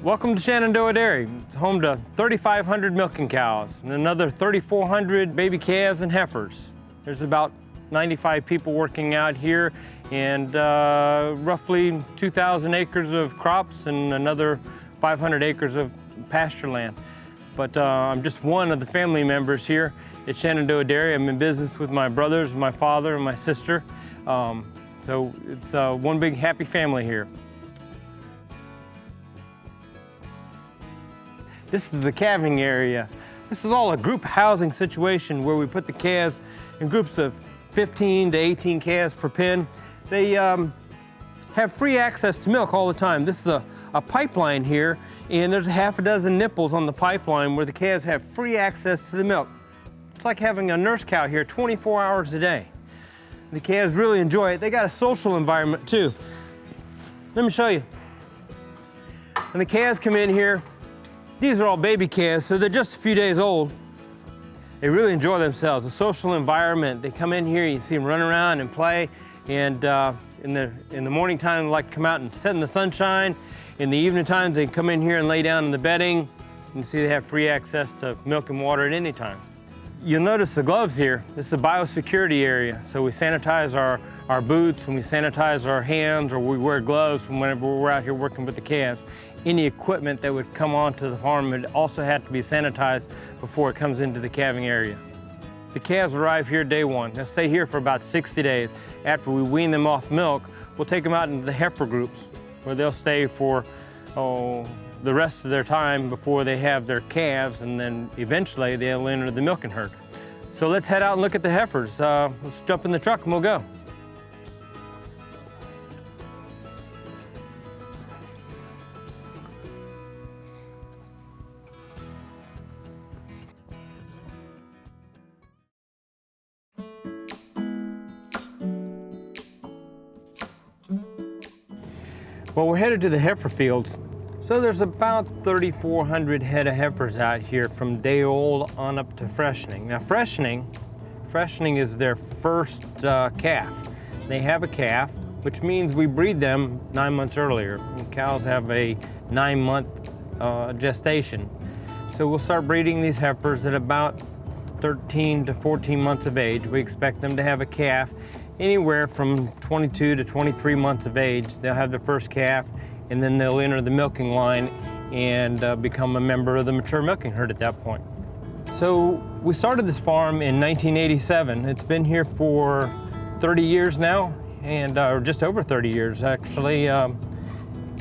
Welcome to Shenandoah Dairy. It's home to 3,500 milking cows and another 3,400 baby calves and heifers. There's about 95 people working out here and roughly 2,000 acres of crops and another 500 acres of pasture land. But I'm just one of the family members here at Shenandoah Dairy. I'm in business with my brothers, my father, and my sister. So it's one big happy family here. This is the calving area. This is all a group housing situation where we put the calves in groups of 15 to 18 calves per pen. They have free access to milk all the time. This is a pipeline here, and there's half a dozen nipples on the pipeline where the calves have free access to the milk. It's like having a nurse cow here 24 hours a day. The calves really enjoy it. They got a social environment too. Let me show you. When the calves come in here, these are all baby calves, so they're just a few days old. They really enjoy themselves, a social environment. They come in here, you can see them run around and play, and in the morning time, they like to come out and sit in the sunshine. In the evening times, they come in here and lay down in the bedding. You can see they have free access to milk and water at any time. You'll notice the gloves here. This is a biosecurity area, so we sanitize our boots and we sanitize our hands, or we wear gloves whenever we're out here working with the calves. Any equipment that would come onto the farm would also have to be sanitized before it comes into the calving area. The calves arrive here day one. They'll stay here for about 60 days. After we wean them off milk, we'll take them out into the heifer groups where they'll stay for the rest of their time before they have their calves, and then eventually they'll enter the milking herd. So let's head out and look at the heifers. Let's jump in the truck and we'll go. Well, we're headed to the heifer fields. So there's about 3,400 head of heifers out here from day old on up to freshening. Now freshening is their first calf. They have a calf, which means we breed them 9 months earlier. And cows have a 9-month gestation. So we'll start breeding these heifers at about 13 to 14 months of age. We expect them to have a calf anywhere from 22 to 23 months of age. They'll have their first calf, and then they'll enter the milking line and become a member of the mature milking herd at that point. So we started this farm in 1987. It's been here for 30 years now, and or just over 30 years actually.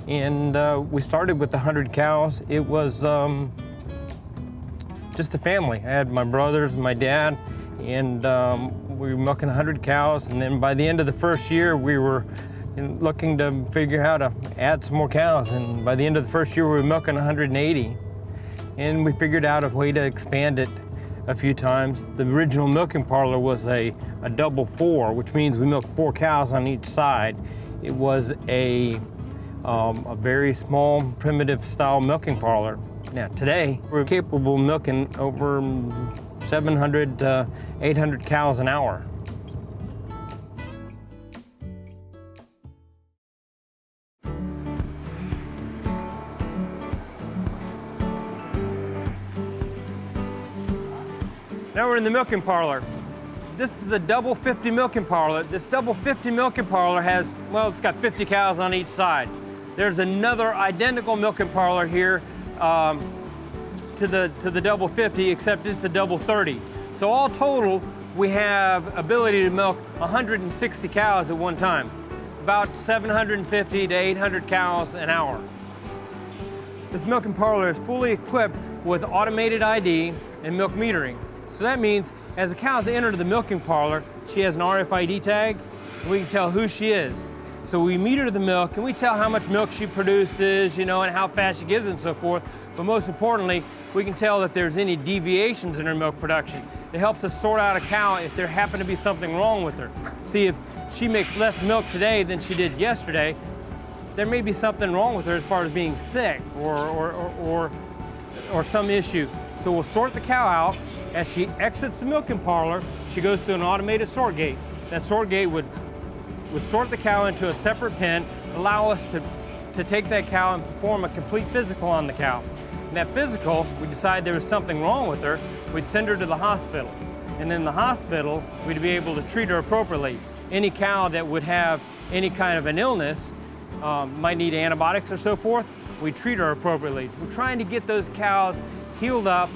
We started with 100 cows. It was just a family. I had my brothers and my dad, and we were milking 100 cows, and then by the end of the first year we were looking to figure how to add some more cows, and by the end of the first year we were milking 180, and we figured out a way to expand it a few times. The original milking parlor was a double 4, which means we milked 4 cows on each side. It was a very small primitive style milking parlor. Now today we're capable of milking over 700 to 800 cows an hour. Now we're in the milking parlor. This is a double 50 milking parlor. This double 50 milking parlor has, well, it's got 50 cows on each side. There's another identical milking parlor here to the double 50, except it's a double 30. So all total, we have ability to milk 160 cows at one time, about 750 to 800 cows an hour. This milking parlor is fully equipped with automated ID and milk metering. So that means as the cows enter the milking parlor, she has an RFID tag, and we can tell who she is. So we meter the milk, and we tell how much milk she produces, and how fast she gives it and so forth. But most importantly, we can tell if there's any deviations in her milk production. It helps us sort out a cow if there happen to be something wrong with her. See, if she makes less milk today than she did yesterday, there may be something wrong with her as far as being sick or some issue. So we'll sort the cow out. As she exits the milking parlor, she goes through an automated sort gate. That sort gate would sort the cow into a separate pen, allow us to to take that cow and perform a complete physical on the cow. In that physical, we decide there was something wrong with her, we'd send her to the hospital. And in the hospital, we'd be able to treat her appropriately. Any cow that would have any kind of an illness, might need antibiotics or so forth, we treat her appropriately. We're trying to get those cows healed up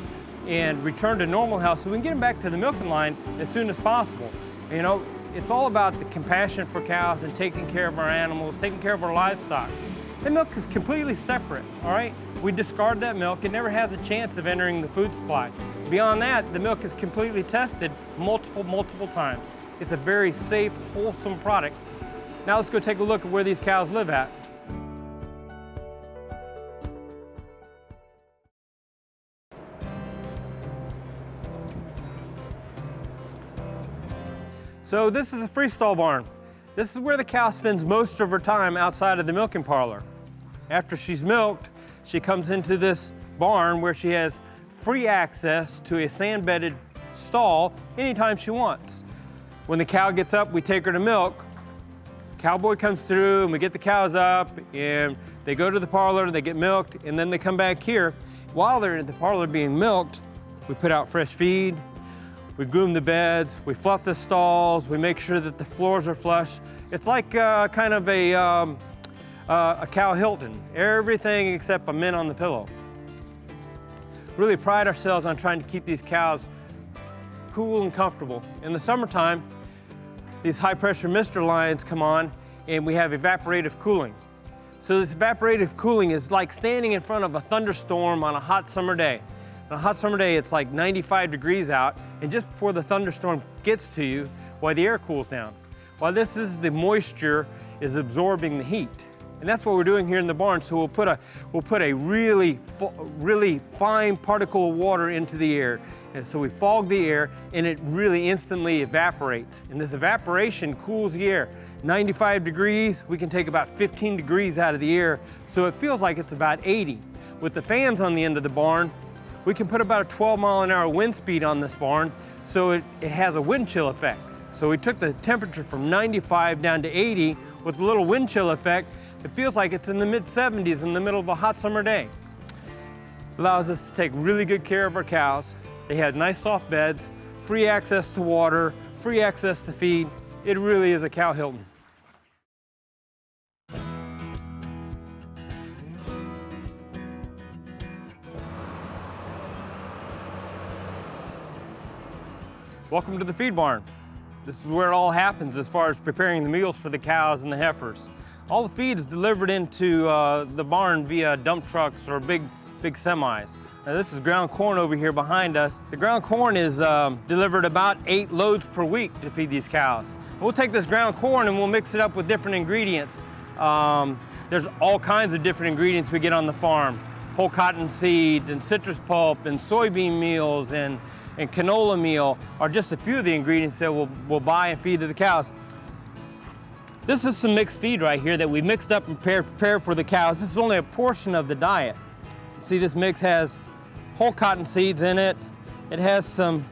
and return to normal health so we can get them back to the milking line as soon as possible. You know, it's all about the compassion for cows and taking care of our animals, taking care of our livestock. The milk is completely separate, all right? We discard that milk. It never has a chance of entering the food supply. Beyond that, the milk is completely tested multiple times. It's a very safe, wholesome product. Now let's go take a look at where these cows live at. So this is a freestall barn. This is where the cow spends most of her time outside of the milking parlor. After she's milked, she comes into this barn where she has free access to a sand-bedded stall anytime she wants. When the cow gets up, we take her to milk. Cowboy comes through and we get the cows up and they go to the parlor, they get milked, and then they come back here. While they're in the parlor being milked, we put out fresh feed, we groom the beds, we fluff the stalls, we make sure that the floors are flush. It's like kind of a cow Hilton, everything except a mint on the pillow. Really pride ourselves on trying to keep these cows cool and comfortable. In the summertime, these high pressure mister lines come on and we have evaporative cooling. So this evaporative cooling is like standing in front of a thunderstorm on a hot summer day. On a hot summer day, it's like 95 degrees out, and just before the thunderstorm gets to you, while the air cools down. While this is the moisture is absorbing the heat. And that's what we're doing here in the barn. So we'll put a really fine particle of water into the air. And so we fog the air and it really instantly evaporates. And this evaporation cools the air. 95 degrees, we can take about 15 degrees out of the air. So it feels like it's about 80. With the fans on the end of the barn, we can put about a 12-mile-an-hour wind speed on this barn, so it has a wind chill effect. So we took the temperature from 95 down to 80 with a little wind chill effect. It feels like it's in the mid-70s in the middle of a hot summer day. Allows us to take really good care of our cows. They have nice soft beds, free access to water, free access to feed. It really is a cow Hilton. Welcome to the feed barn. This is where it all happens as far as preparing the meals for the cows and the heifers. All the feed is delivered into the barn via dump trucks or big semis. Now this is ground corn over here behind us. The ground corn is delivered about 8 loads per week to feed these cows. We'll take this ground corn and we'll mix it up with different ingredients. There's all kinds of different ingredients we get on the farm. Whole cotton seeds and citrus pulp and soybean meals and canola meal are just a few of the ingredients that we'll buy and feed to the cows. This is some mixed feed right here that we mixed up and prepared for the cows. This is only a portion of the diet. See, this mix has whole cotton seeds in it. It has some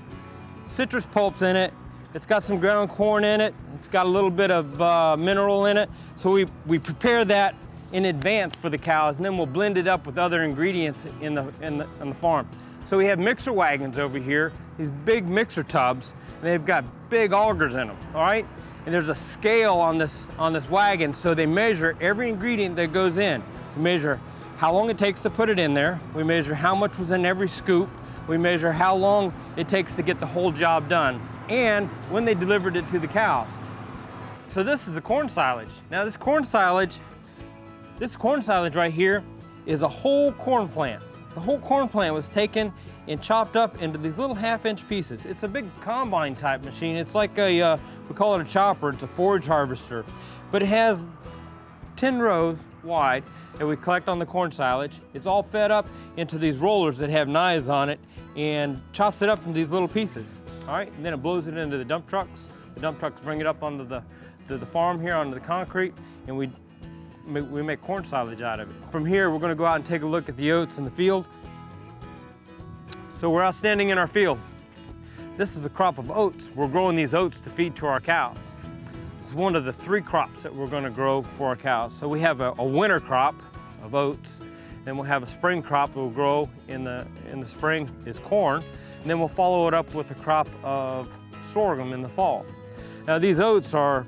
citrus pulps in it. It's got some ground corn in it. It's got a little bit of mineral in it. So we prepare that in advance for the cows, and then we'll blend it up with other ingredients on the farm. So we have mixer wagons over here, these big mixer tubs, and they've got big augers in them, all right? And there's a scale on this wagon, so they measure every ingredient that goes in. We measure how long it takes to put it in there. We measure how much was in every scoop. We measure how long it takes to get the whole job done, and when they delivered it to the cows. So this is the corn silage. Now this corn silage right here is a whole corn plant. The whole corn plant was taken and chopped up into these little half-inch pieces. It's a big combine type machine. It's like we call it a chopper, it's a forage harvester. But it has 10 rows wide that we collect on the corn silage. It's all fed up into these rollers that have knives on it and chops it up into these little pieces. All right, and then it blows it into the dump trucks. The dump trucks bring it up onto the farm here, onto the concrete, and we make corn silage out of it. From here, we're gonna go out and take a look at the oats in the field. So we're out standing in our field. This is a crop of oats. We're growing these oats to feed to our cows. It's one of the 3 crops that we're going to grow for our cows. So we have a winter crop of oats, then we'll have a spring crop that will grow in the spring is corn, and then we'll follow it up with a crop of sorghum in the fall. Now these oats are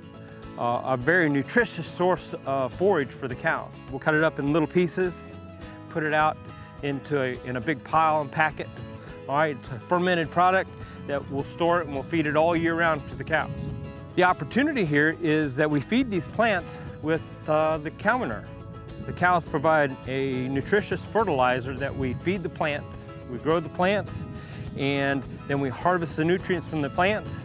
a very nutritious source of forage for the cows. We'll cut it up in little pieces, put it out in a big pile and pack it. All right, it's a fermented product that we'll store it and we'll feed it all year round to the cows. The opportunity here is that we feed these plants with the cow manure. The cows provide a nutritious fertilizer that we feed the plants. We grow the plants and then we harvest the nutrients from the plants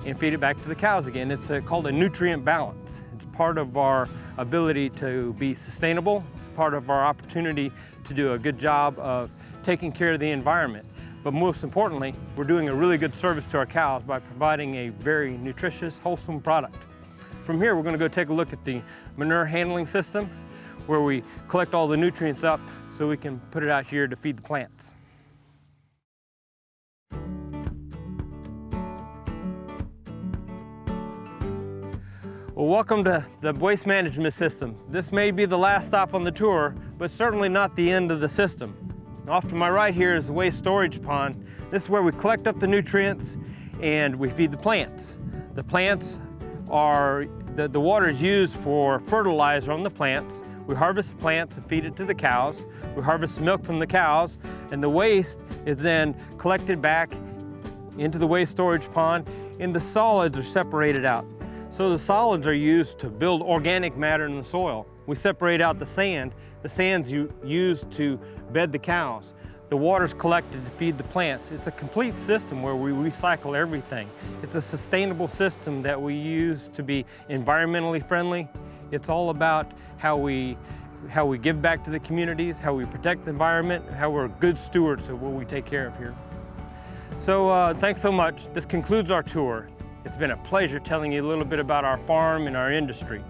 and feed it back to the cows again. It's called a nutrient balance. It's part of our ability to be sustainable. It's part of our opportunity to do a good job of taking care of the environment. But most importantly, we're doing a really good service to our cows by providing a very nutritious, wholesome product. From here, we're going to go take a look at the manure handling system where we collect all the nutrients up so we can put it out here to feed the plants. Well, welcome to the waste management system. This may be the last stop on the tour, but certainly not the end of the system. Off to my right here is the waste storage pond. This is where we collect up the nutrients and we feed the plants. The plants are, the water is used for fertilizer on the plants. We harvest the plants and feed it to the cows. We harvest milk from the cows, and the waste is then collected back into the waste storage pond, and the solids are separated out. So the solids are used to build organic matter in the soil. We separate out the sand. The sand's used to bed the cows. The water's collected to feed the plants. It's a complete system where we recycle everything. It's a sustainable system that we use to be environmentally friendly. It's all about how we give back to the communities, how we protect the environment, how we're good stewards of what we take care of here. So thanks so much. This concludes our tour. It's been a pleasure telling you a little bit about our farm and our industry.